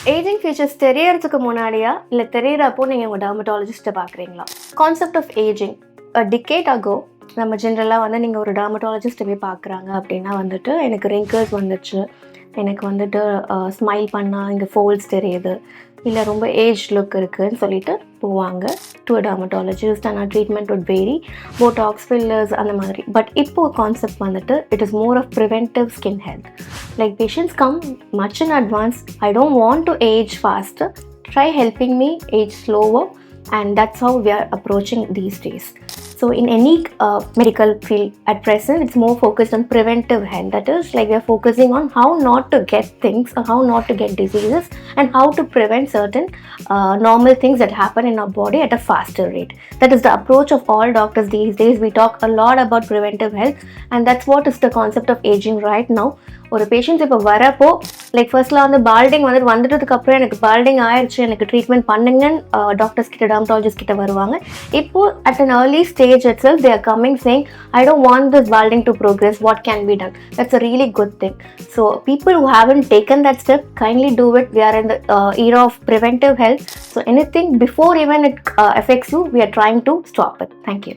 Ageing features தெரியறதுக்கு முன்னாடியா இல்லை தெரியறப்போ நீங்கள் உங்கள் டெர்மட்டாலஜிஸ்ட்டை பார்க்குறீங்களா? Concept of ageing decade ago நம்ம ஜென்ரலாக வந்து நீங்கள் ஒரு டெர்மட்டாலஜிஸ்ட்டை போய் பார்க்குறாங்க அப்படின்னா வந்துட்டு எனக்கு ரிங்கிள்ஸ் வந்துச்சு, எனக்கு வந்துட்டு ஸ்மைல் பண்ணால் இங்கே ஃபோல்ட்ஸ் தெரியுது, இல்லை ரொம்ப ஏஜ் லுக் இருக்குதுன்னு சொல்லிட்டு போவாங்க டு அ டெர்மட்டாலஜிஸ்ட். ஆனால் treatment would vary, Botox, fillers அந்த மாதிரி. பட் இப்போது கான்செப்ட் வந்துட்டு it is more of preventive skin health. Like patients come much in advance. I don't want to age faster. Try helping me age slower, and that's how we are approaching these days. So in any medical field at present, it's more focused on preventive health. That is, like we are focusing on how not to get things, or how not to get diseases, and how to prevent certain normal things that happen in our body at a faster rate. That is the approach of all doctors these days. We talk a lot about preventive health, and that's what is the concept of aging right now. ஒரு patients இப்போ வரப்போ like ஃபர்ஸ்ட்லாம் வந்து பால்டிங் வந்துட்டதுக்கப்புறம் எனக்கு பால்டிங் ஆயிடுச்சு, எனக்கு treatment பண்ணுங்கன்னு doctors கிட்ட, dermatologist கிட்ட வருவாங்க. இப்போது at an early stage it self they are coming saying, I don't want this balding to progress, what can be done? That's a really good thing. So people who haven't taken that step, kindly do it. We are in the era of preventive health. So anything before even it affects you, we are trying to stop it. Thank you.